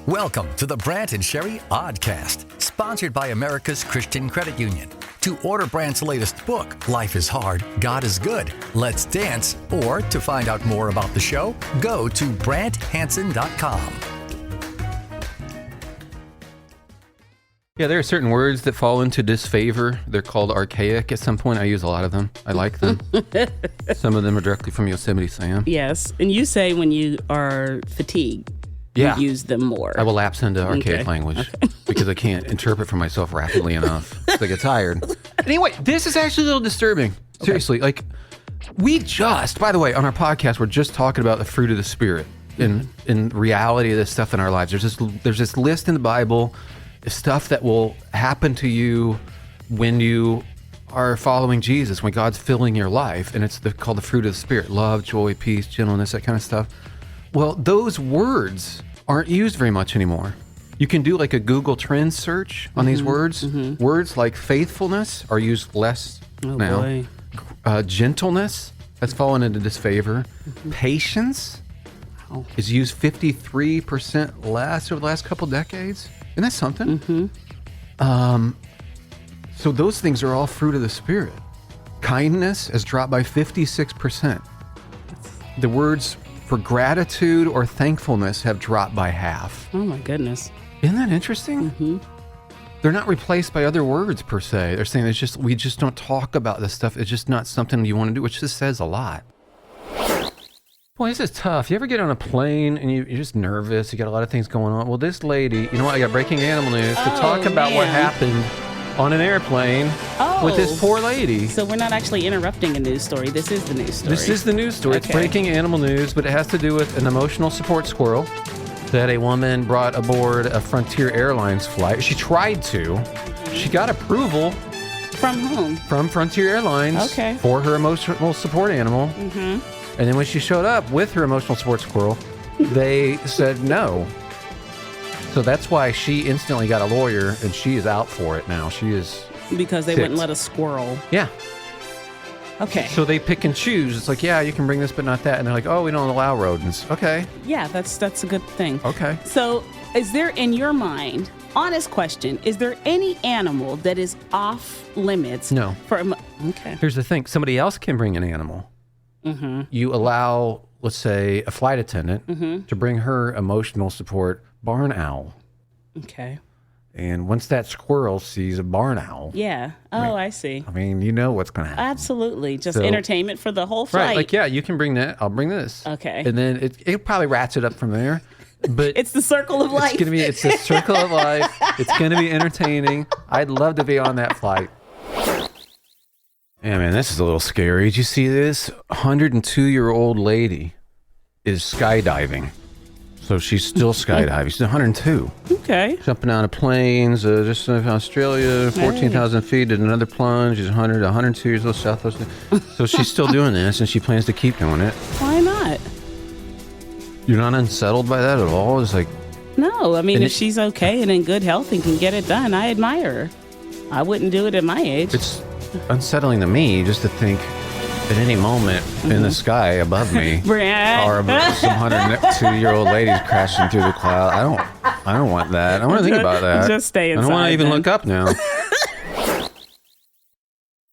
Welcome to the Brant and Sherry Oddcast, sponsored by America's Christian Credit Union. To order Brant's latest book, Life is Hard, God is Good, Let's Dance, or to find out more about the show, go to BrantHansen.com. Yeah, there are certain words that fall into disfavor. They're called archaic at some point. I use a lot of them. I like them. Some of them are directly from Yosemite Sam. Yes, and you say when you are fatigued, you use them more. I will lapse into archaic language because I can't interpret for myself rapidly enough. I get tired. Anyway, this is actually a little disturbing. Seriously, like by the way, on our podcast, we're just talking about the fruit of the Spirit in reality of this stuff in our lives. There's this list in the Bible, stuff that will happen to you when you are following Jesus, when God's filling your life, and it's called the fruit of the Spirit: love, joy, peace, gentleness, that kind of stuff. Well, those words aren't used very much anymore. You can do like a Google Trends search on these words. Mm-hmm. Words like faithfulness are used less now. Boy. Gentleness has fallen into disfavor. Mm-hmm. Patience is used 53% less over the last couple decades. Isn't that something? Mm-hmm. So those things are all fruit of the Spirit. Kindness has dropped by 56%. The words for gratitude or thankfulness have dropped by half. Oh my goodness. Isn't that interesting? Mm-hmm. They're not replaced by other words per se. They're saying we just don't talk about this stuff. It's just not something you want to do, which just says a lot. Boy, this is tough. You ever get on a plane and you're just nervous? You got a lot of things going on. Well, this lady, you know what? I got breaking animal news to talk about what happened on an airplane with this poor lady. So we're not actually interrupting a news story. This is the news story. This is the news story. Okay. It's breaking animal news, but it has to do with an emotional support squirrel that a woman brought aboard a Frontier Airlines flight. She tried to. She got approval. From whom? From Frontier Airlines for her emotional support animal. Mm-hmm. And then when she showed up with her emotional support squirrel, they said no. So that's why she instantly got a lawyer, and she is out for it now. She is because they wouldn't let a squirrel. Yeah. Okay. So they pick and choose. It's like, yeah, you can bring this, but not that. And they're like, oh, we don't allow rodents. Okay. Yeah, that's a good thing. Okay. So is there, in your mind, honest question, is there any animal that is off limits? No. Okay. Here's the thing. Somebody else can bring an animal. Mm-hmm. You allow, let's say, a flight attendant to bring her emotional support barn owl. Okay. And once that squirrel sees a barn owl. Yeah. I see. I mean, you know what's going to happen. Absolutely. Just entertainment for the whole flight. Right. Like, yeah, you can bring that. I'll bring this. Okay. And then it probably rats it up from there. But it's the circle of life. It's the circle of life. It's going to be entertaining. I'd love to be on that flight. Yeah, man, this is a little scary. Did you see this? 102-year-old lady is skydiving. So she's still skydiving. She's 102. Okay. Jumping out of planes, just in Australia, 14,000 feet, did another plunge. She's 102 years old, Southwest. So she's still doing this, and she plans to keep doing it. Why not? You're not unsettled by that at all? It's like... No, I mean, if she's okay and in good health and can get it done, I admire her. I wouldn't do it at my age. It's unsettling to me just to think at any moment in the sky above me are some 102-year-old ladies crashing through the cloud. I don't want that. I want to think about that. Just stay inside. I don't want to even look up now. I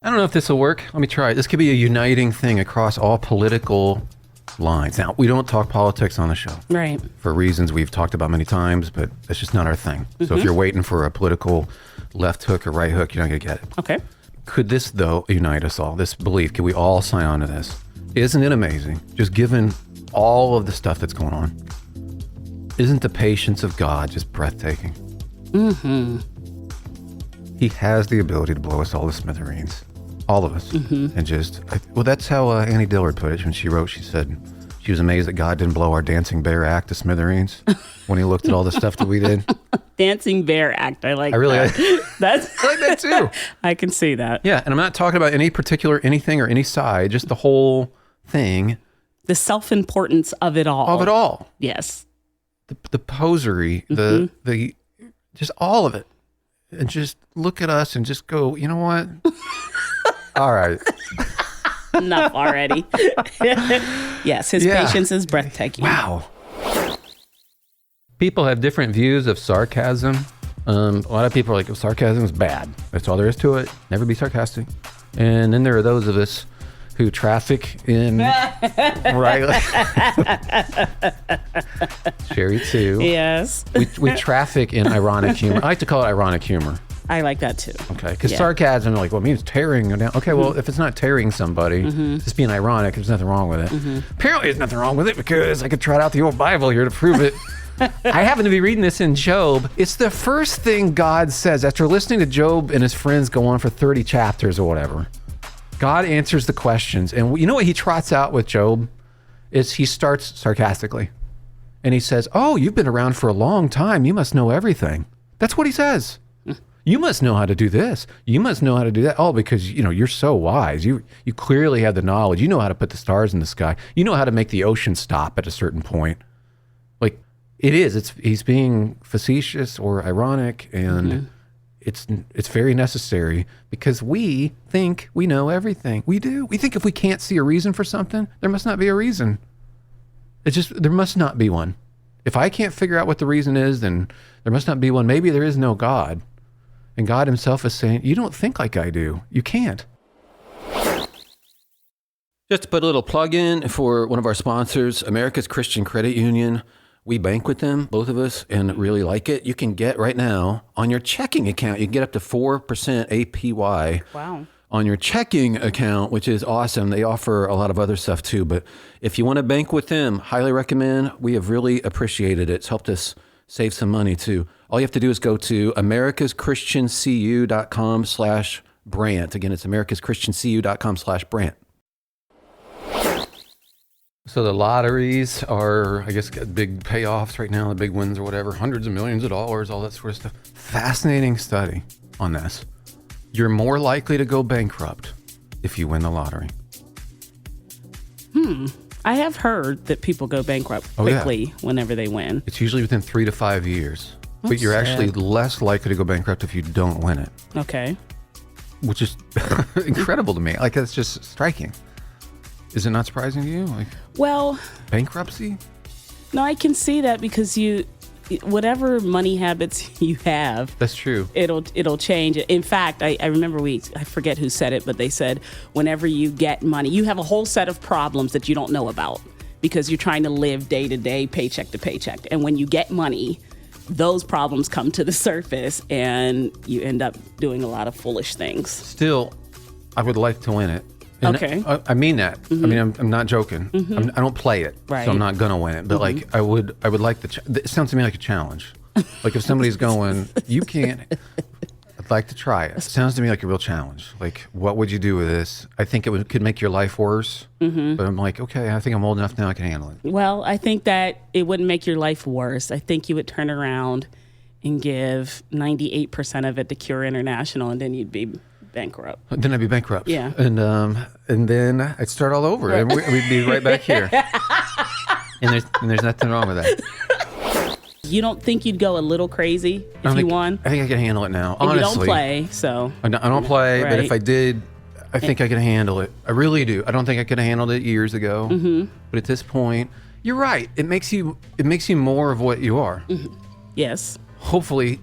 don't know if this will work. Let me try it. This could be a uniting thing across all political lines. Now, we don't talk politics on the show. Right. For reasons we've talked about many times, but it's just not our thing. So if you're waiting for a political left hook or right hook, you're not going to get it. Okay. Could this, though, unite us all? This belief, could we all sign on to this? Isn't it amazing? Just given all of the stuff that's going on, isn't the patience of God just breathtaking? Mm-hmm. He has the ability to blow us all to smithereens. All of us. Mm-hmm. And just, well, that's how Annie Dillard put it when she wrote. She said she was amazed that God didn't blow our dancing bear act to smithereens when he looked at all the stuff that we did. Dancing bear act. I like that. I like that too. I can see that. Yeah. And I'm not talking about any particular anything or any side, just the whole thing. The self-importance of it all. Of it all. Yes. The posery, the just all of it. And just look at us and just go, you know what? All right. Enough already. Yes, his patience is breathtaking. Wow. People have different views of sarcasm. A lot of people are like, oh, sarcasm is bad. That's all there is to it. Never be sarcastic. And then there are those of us who traffic in Sherry too. Yes. We traffic in ironic humor. I like to call it ironic humor. I like that too. Okay, because sarcasm, like, well, it means tearing down. Okay, well, if it's not tearing somebody, it's just being ironic. There's nothing wrong with it. Apparently, there's nothing wrong with it because I could trot out the old Bible here to prove it. I happen to be reading this in Job. It's the first thing God says after listening to Job and his friends go on for 30 chapters or whatever. God answers the questions. And you know what he trots out with Job? Is he starts sarcastically. And he says, oh, you've been around for a long time. You must know everything. That's what he says. You must know how to do this. You must know how to do that. Oh, because, you're so wise. You clearly have the knowledge. You know how to put the stars in the sky. You know how to make the ocean stop at a certain point. Like, he's being facetious or ironic, and it's very necessary because we think we know everything. We do. We think if we can't see a reason for something, there must not be a reason. There must not be one. If I can't figure out what the reason is, then there must not be one. Maybe there is no God. And God himself is saying, you don't think like I do. You can't. Just to put a little plug in for one of our sponsors, America's Christian Credit Union. We bank with them, both of us, and really like it. You can get right now on your checking account, you can get up to 4% APY. Wow. On your checking account, which is awesome. They offer a lot of other stuff too. But if you want to bank with them, highly recommend. We have really appreciated it. It's helped us save some money too. All you have to do is go to americaschristiancu.com/Brant. Again, it's americaschristiancu.com/Brant. So the lotteries are, I guess, got big payoffs right now, the big wins or whatever, hundreds of millions of dollars, all that sort of stuff. Fascinating study on this. You're more likely to go bankrupt if you win the lottery. I have heard that people go bankrupt quickly whenever they win. It's usually within 3 to 5 years. But you're actually less likely to go bankrupt if you don't win it. Okay. Which is incredible to me. Like, that's just striking. Is it not surprising to you? Like, well, bankruptcy? No, I can see that because whatever money habits you have, that's true. It'll change. In fact, I remember I forget who said it, but they said whenever you get money, you have a whole set of problems that you don't know about because you're trying to live day to day, paycheck to paycheck. And when you get money, those problems come to the surface and you end up doing a lot of foolish things. Still, I would like to win it. And okay. I mean that. I mean, I'm not joking. I don't play it, so I'm not gonna win it. But like, I would like it sounds to me like a challenge. Like if somebody's going, you can't. I'd like to try it. It sounds to me like a real challenge. Like, what would you do with this? I think it could make your life worse. But I'm like, okay, I think I'm old enough now. I can handle it. Well, I think that it wouldn't make your life worse. I think you would turn around and give 98% of it to Cure International, and then you'd be bankrupt. Then I'd be bankrupt. Yeah. And then I'd start all over, and we'd be right back here. and there's nothing wrong with that. You don't think you'd go a little crazy if you won? I think I can handle it now. And honestly, you don't play, so I don't play. But if I did, I think I could handle it. I really do. I don't think I could have handled it years ago. But at this point, you're right. It makes you more of what you are. Yes. Hopefully.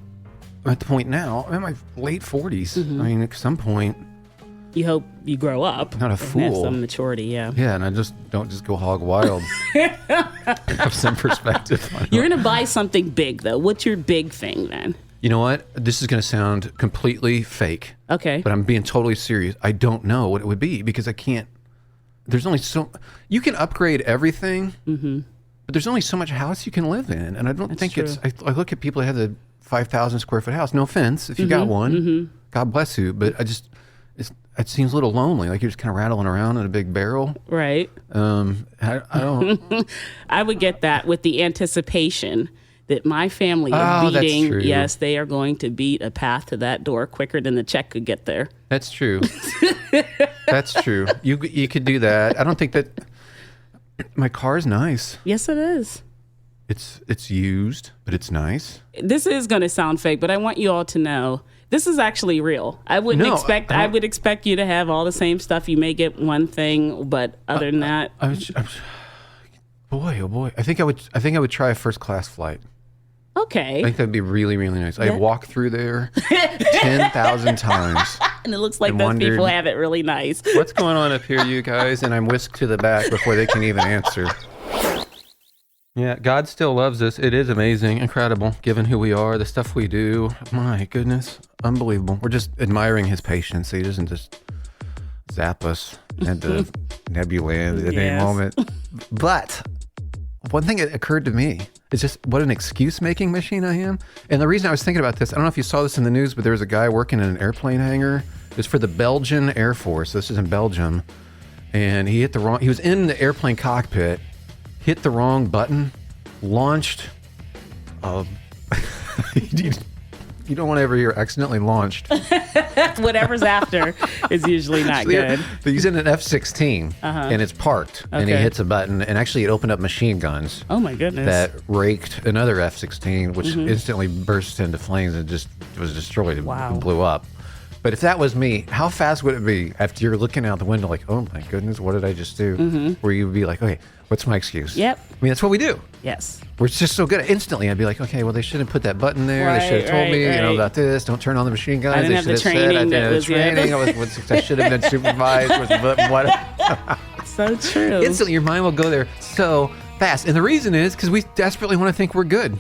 I'm at the point now, I'm in my late 40s. I mean, at some point, you hope you grow up. Not a fool. Have some maturity, yeah. Yeah, and I don't just go hog wild. Have some perspective. You're going to buy something big, though. What's your big thing, then? You know what? This is going to sound completely fake. Okay. But I'm being totally serious. I don't know what it would be because I can't. There's only you can upgrade everything, but there's only so much house you can live in. And I don't think it's. I look at people that have the 5,000 square foot house. No offense if you got one. God bless you. But it seems a little lonely. Like you're just kind of rattling around in a big barrel. Right. I don't. I would get that with the anticipation that my family is beating. That's true. Yes, they are going to beat a path to that door quicker than the check could get there. That's true. That's true. You could do that. I don't think that. My car's nice. Yes, it is. It's used, but it's nice. This is going to sound fake, but I want you all to know this is actually real. I would expect you to have all the same stuff. You may get one thing, but other than that, boy, oh boy, I think I would try a first class flight. Okay. I think that'd be really, really nice. I walked through there 10,000 times. And it looks like those people have it really nice. What's going on up here, you guys? And I'm whisked to the back before they can even answer. Yeah, God still loves us. It is amazing, incredible, given who we are, the stuff we do. My goodness, unbelievable. We're just admiring his patience. He doesn't just zap us into Nebuland at any moment. But one thing that occurred to me is just what an excuse-making machine I am. And the reason I was thinking about this, I don't know if you saw this in the news, but there was a guy working in an airplane hangar. It was for the Belgian Air Force. This is in Belgium. And he was in the airplane cockpit, hit the wrong button, launched. You don't want to ever hear accidentally launched. Whatever's after is usually not good. But he's in an F-16 and it's parked and he hits a button and actually it opened up machine guns. Oh my goodness. That raked another F-16, which instantly burst into flames and just was destroyed and blew up. But if that was me, how fast would it be after you're looking out the window like, oh my goodness, what did I just do? Where you'd be like, okay, what's my excuse? Yep. I mean, that's what we do. Yes. We're just so good at instantly. I'd be like, okay, well, they shouldn't put that button there. They should have told me, about this. Don't turn on the machine guns. I didn't have the training. I should have been supervised. So true. Instantly, your mind will go there so fast. And the reason is because we desperately want to think we're good.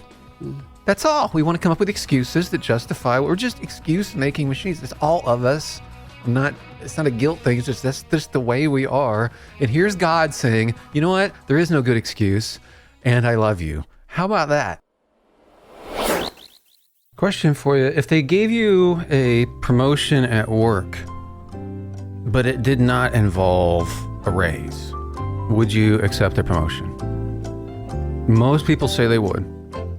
That's all. We want to come up with excuses that justify. We're just excuse-making machines. It's all of us. It's not a guilt thing. It's just that's just the way we are. And here's God saying, you know what? There is no good excuse, and I love you. How about that? Question for you. If they gave you a promotion at work, but it did not involve a raise, would you accept the promotion? Most people say they would.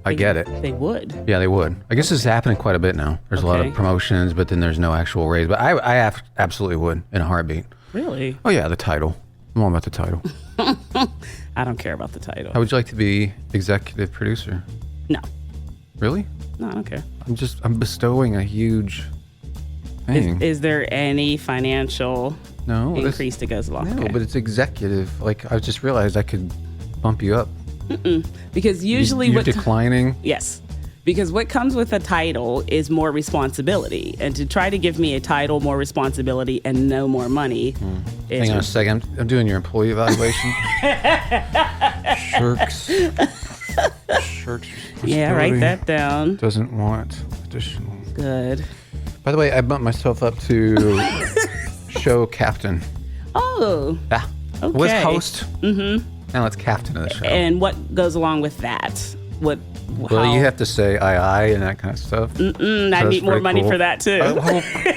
I get it. They would. Yeah, they would. I guess this is happening quite a bit now. There's a lot of promotions, but then there's no actual raise. But I absolutely would in a heartbeat. Really? Oh, yeah, the title. I'm all about the title. I don't care about the title. How would you like to be executive producer? No. Really? No, I don't care. I'm bestowing a huge thing. Is there any financial increase that goes along? No, but it's executive. Like, I just realized I could bump you up. Because usually you're declining. Yes, because what comes with a title is more responsibility, and to try to give me a title, more responsibility, and no more money. Hang on a second. I'm doing your employee evaluation. Shirks. Yeah, write that down. Doesn't want additional. Good. By the way, I bumped myself up to show captain. Oh. Yeah. Okay. Was host. Now it's captain of the show. And what goes along with that? Well, you have to say aye and that kind of stuff. I need more money for that too.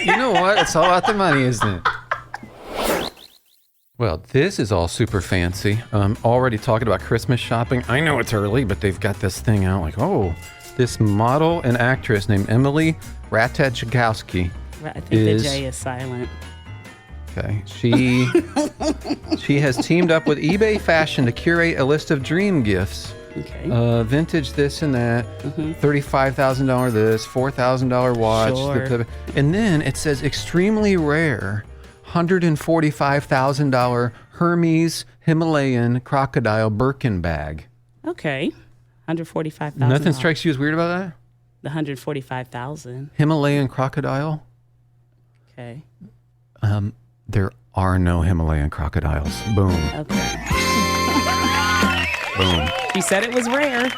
You know what? It's all about the money, isn't it? Well, this is all super fancy. Already talking about Christmas shopping. I know it's early, but they've got this thing out like, this model and actress named Emily Ratajkowski. I think the J is silent. Okay. She has teamed up with eBay Fashion to curate a list of dream gifts. Okay. Vintage this and that. $35,000 this, $4,000 watch. Sure. And then it says extremely rare $145,000 Hermes Himalayan crocodile Birkin bag. Okay. $145,000. Nothing strikes you as weird about that? The $145,000. Himalayan crocodile? Okay. There are no Himalayan crocodiles. Boom. Okay. Boom. You said it was rare.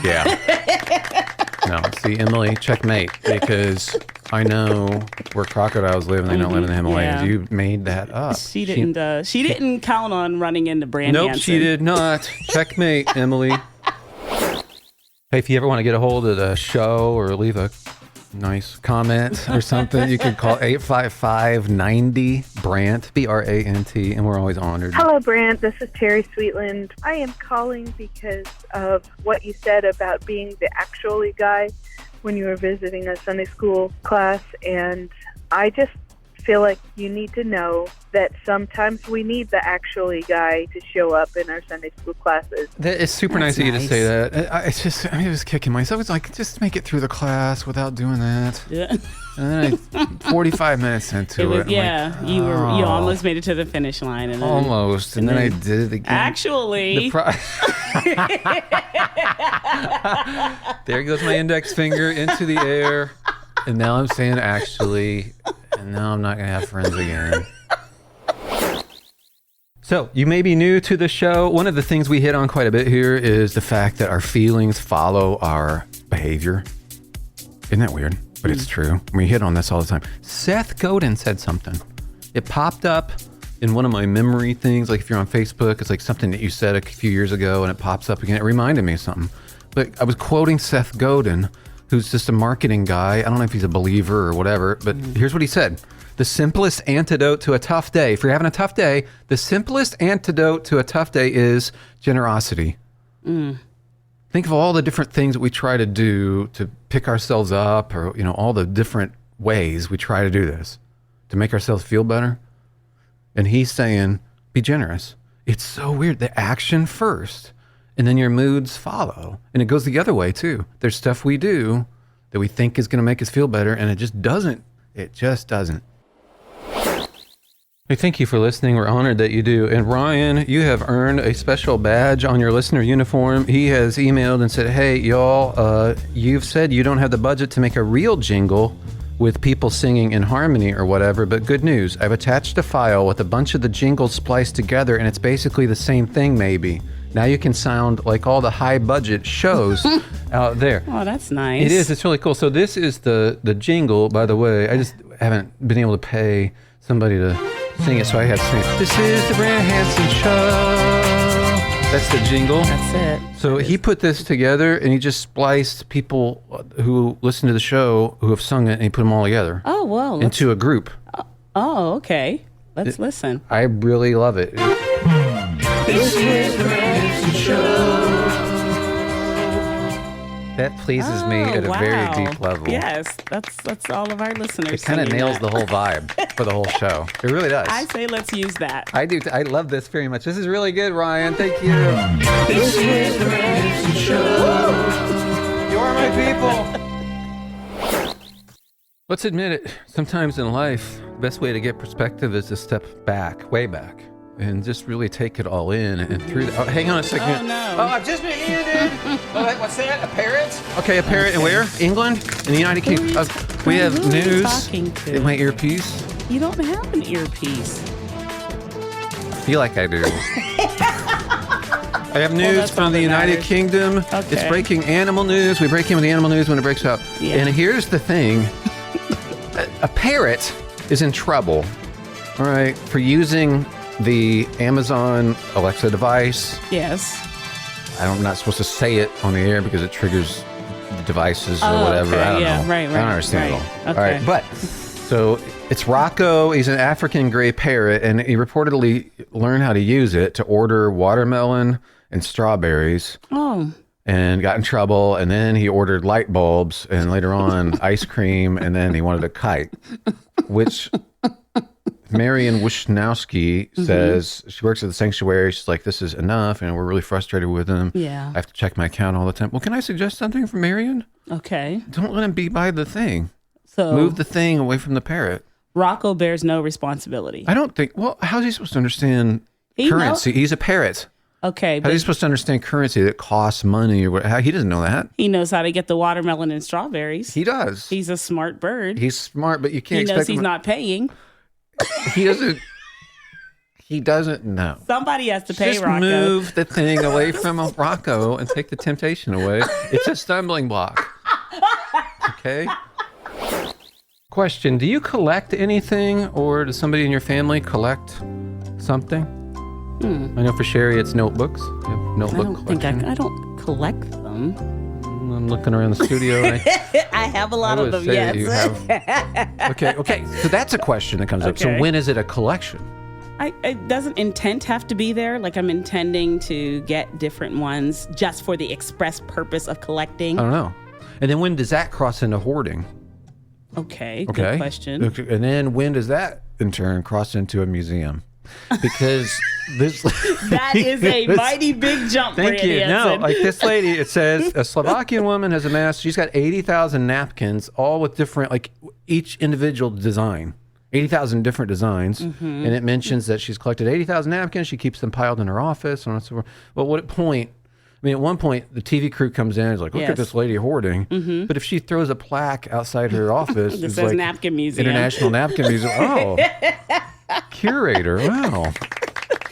Yeah. No, see, Emily, checkmate, because I know where crocodiles live and they don't live in the Himalayas. Yeah. You made that up. She didn't count on running into Brant. Nope, Hansen. she did not. Checkmate, Emily. Hey, if you ever want to get a hold of the show or leave a nice comment or something, you can call 855-90-BRANT, B-R-A-N-T, and we're always honored. Hello, Brant. This is Terry Sweetland. I am calling because of what you said about being the actually guy when you were visiting a Sunday school class, and I just feel like you need to know that sometimes we need the actually guy to show up in our Sunday school classes. It's super nice of you to say that. I'm just kicking myself. It's like, just make it through the class without doing that. Yeah. And then 45 minutes into it. Yeah, like, you almost made it to the finish line. And then, almost. And then I did it again. Actually. There goes my index finger into the air. And now I'm saying actually. And now I'm not going to have friends again. So, you may be new to the show. One of the things we hit on quite a bit here is the fact that our feelings follow our behavior. Isn't that weird? But it's true. We hit on this all the time. Seth Godin said something. It popped up in one of my memory things. Like if you're on Facebook, it's like something that you said a few years ago and it pops up again. It reminded me of something. But I was quoting Seth Godin, who's just a marketing guy. I don't know if he's a believer or whatever, but here's what he said. The simplest antidote to a tough day, if you're having a tough day, the simplest antidote to a tough day is generosity. Think of all the different things that we try to do to pick ourselves up, or, you know, all the different ways we try to do this to make ourselves feel better. And he's saying, be generous. It's so weird. The action first, and then your moods follow. And it goes the other way too. There's stuff we do that we think is going to make us feel better, and it just doesn't. It just doesn't. Hey, thank you for listening. We're honored that you do. And Ryan, you have earned a special badge on your listener uniform. He has emailed and said, hey, y'all, you've said you don't have the budget to make a real jingle with people singing in harmony or whatever, but good news. I've attached a file with a bunch of the jingles spliced together, and it's basically the same thing, maybe. Now you can sound like all the high budget shows out there. Oh, that's nice. It is. It's really cool. So this is the jingle, by the way. I just haven't been able to pay somebody to sing it, so I had to sing it. This is the Brant Hansen Show. That's the jingle. That's it. So he put this together, and he just spliced people who listen to the show who have sung it, and he put them all together. Oh, well. Into a group. Oh, okay. Let's listen. I really love it. This is the Brant Hansen Show. That pleases me at a very deep level. Yes, that's all of our listeners. It kind of nails the whole vibe for the whole show. It really does. I say let's use that. I do. I love this very much. This is really good, Ryan. Thank you. This is the Brant Hansen Show. You are my people. Let's admit it. Sometimes in life, the best way to get perspective is to step back, way back, and just really take it all in and through the, hang on a second. Oh, no. Oh, I've just been handed. What's that? A parrot? Okay, a parrot. And where? England? In the United Kingdom. We have news in my earpiece. You don't have an earpiece. I feel like I do. I have news from the United Kingdom. Okay. It's breaking animal news. We break in with the animal news when it breaks out. Yeah. And here's the thing. A parrot is in trouble, all right, for using the Amazon Alexa device. Yes. I'm not supposed to say it on the air because it triggers devices or whatever. Okay. I don't know. Right. I don't understand it all. Okay. All right, but so it's Rocco. He's an African gray parrot, and he reportedly learned how to use it to order watermelon and strawberries. Oh. And got in trouble, and then he ordered light bulbs, and later on ice cream, and then he wanted a kite, which Marian Wisnowski says, she works at the sanctuary. She's like, this is enough, and we're really frustrated with him. Yeah. I have to check my account all the time. Well, can I suggest something for Marian? Okay. Don't let him be by the thing. So move the thing away from the parrot. Rocco bears no responsibility. I don't think, well, how's he supposed to understand currency? He's a parrot. Okay. How's he supposed to understand currency that costs money or what? He doesn't know that. He knows how to get the watermelon and strawberries. He does. He's a smart bird. He's smart, but you can't expect He knows he's not paying. He doesn't. He doesn't know. Somebody has to pay Just Rocco. move the thing away from Rocco and take the temptation away. It's a stumbling block. Okay? Question, do you collect anything, or does somebody in your family collect something? I know for Sherry it's notebooks. You have notebook collection. I don't collect them. I'm looking around the studio. And I have a lot of them, yes. You have... Okay. So that's a question that comes up. So when is it a collection? Doesn't intent have to be there? Like I'm intending to get different ones just for the express purpose of collecting? I don't know. And then when does that cross into hoarding? Okay, good question. And then when does that in turn cross into a museum? Because this that is a mighty big jump. Thank you. Hansen. No, like this lady, it says a Slovakian woman has amassed. She's got 80,000 napkins, all with different, like each individual design. 80,000 different designs, and it mentions that she's collected 80,000 napkins. She keeps them piled in her office, and so forth. Well, what point? I mean, at one point, the TV crew comes in and is like, look at this lady hoarding. But if she throws a plaque outside her office, It it's says like Napkin Museum. International Napkin Museum. Oh, curator. Wow.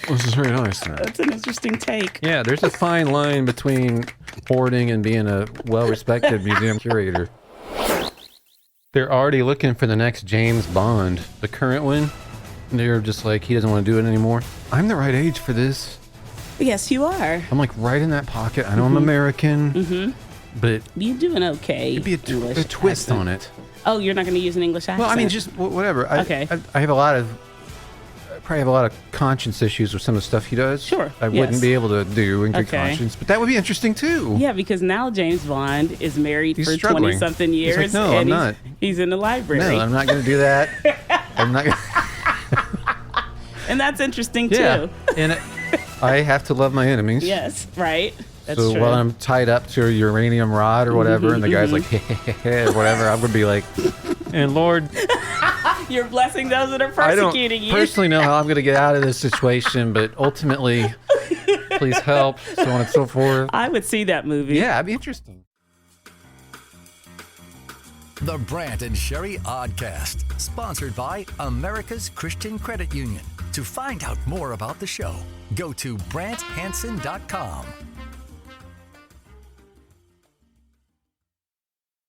This is very nice. That's an interesting take. Yeah, there's a fine line between hoarding and being a well-respected museum curator. They're already looking for the next James Bond, the current one. They're just like, he doesn't want to do it anymore. I'm the right age for this. Yes, you are. I'm like right in that pocket. I know I'm American, but You're doing okay. it'd be a twist on it. Oh, you're not going to use an English accent? Well, I mean, just whatever. Okay. I probably have a lot of conscience issues with some of the stuff he does. Sure. I wouldn't be able to do in good conscience, but that would be interesting too. Yeah, because now James Bond is married He's for struggling. 20-something years. He's like, no, I'm not. He's in the library. No, I'm not going to do that. I'm not. And that's interesting Yeah, too. and I have to love my enemies. Yes, right. That's so true. while I'm tied up to a uranium rod or whatever, and the guy's like, or whatever, I'm going to be like, and Lord, You're blessing those that are I don't persecuting you. personally know how I'm going to get out of this situation, but ultimately, please help, so on and so forth. I would see that movie. Yeah, it'd be interesting. The Brant and Sherry Oddcast, sponsored by America's Christian Credit Union. To find out more about the show, go to BrantHansen.com.